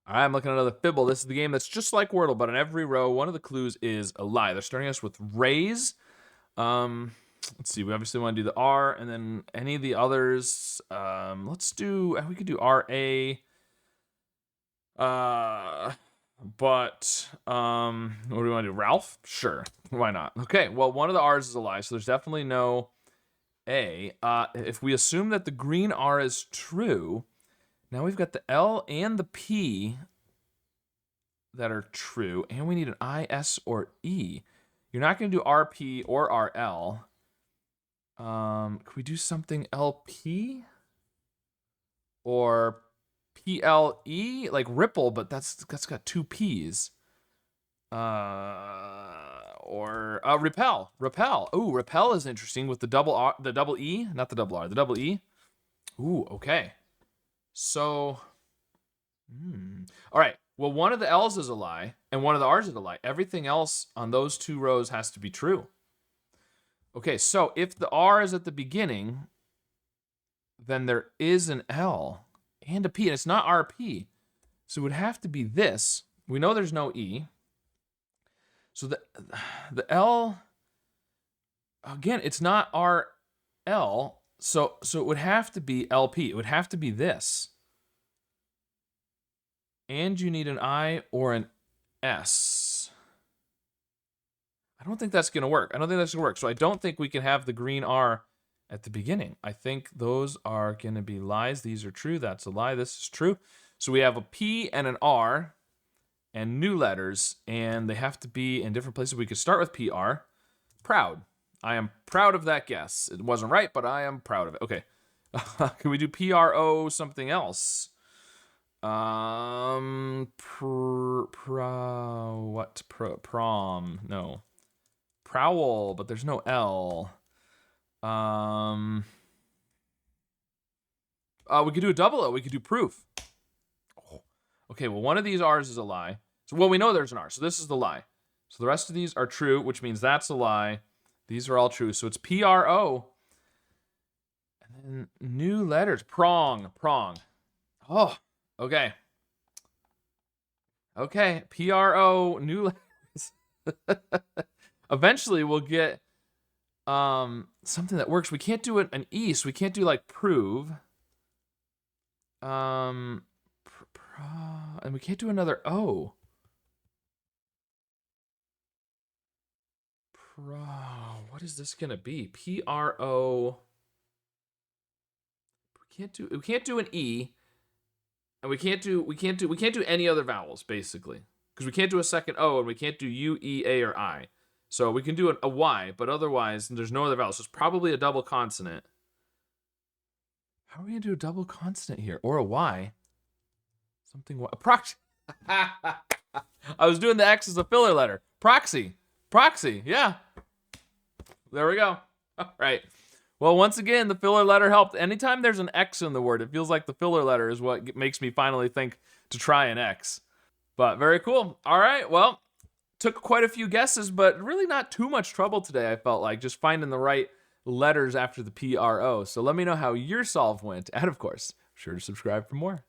All right, I'm looking at another Fibble. This is the game that's just like Wordle, but on every row, one of the clues is a lie. They're starting us with raise. Let's see. We obviously want to do the R, and then any of the others. Let's do. We could do R-A. But what do we want to do? Ralph? Sure. Why not? Okay. Well, one of the R's is a lie, so there's definitely no A. If we assume that the green R is true, now we've got the L and the P that are true, and we need an I, S, or E. You're not going to do RP or RL. Can we do something LP? Or PLE? Like Ripple, but that's got two P's. Or repel. Repel. Ooh, repel is interesting with the double R, the double E, not the double R, the double E. Ooh, okay. So, all right. Well, one of the L's is a lie, and one of the R's is a lie. Everything else on those two rows has to be true. Okay, so if the R is at the beginning, then there is an L and a P, and it's not RP. So it would have to be this. We know there's no E. So the L, again, it's not RL, so it would have to be LP. It would have to be this. And you need an I or an S. I don't think that's going to work. So I don't think we can have the green R at the beginning. I think those are going to be lies. These are true. That's a lie. This is true. So we have a P and an R and new letters, and they have to be in different places. We could start with PR. Proud. I am proud of that guess. It wasn't right, but I am proud of it. Okay. Can we do PRO something else? Prom, no. Prowl, but there's no L. We could do a double O. We could do proof. Oh. Okay, well, one of these R's is a lie. So, well, we know there's an R, so this is the lie. So the rest of these are true, which means that's a lie. These are all true. So it's PRO. And then new letters. Prong. Oh, okay. Okay, PRO, new letters. Eventually, we'll get something that works. We can't do an E, so we can't do like prove. And we can't do another O. What is this gonna be? PRO. We can't do an E, and we can't do any other vowels basically, because we can't do a second O, and we can't do U, E, A, or I. So we can do a Y, but otherwise there's no other vowels. So it's probably a double consonant. How are we gonna do a double consonant here, or a Y? Something proxy. I was doing the X as a filler letter. Proxy. Yeah. There we go. All right. Well, once again, the filler letter helped. Anytime there's an X in the word, it feels like the filler letter is what makes me finally think to try an X. But very cool. All right. Well, took quite a few guesses, but really not too much trouble today, I felt like, just finding the right letters after the PRO. So let me know how your solve went. And of course, be sure to subscribe for more.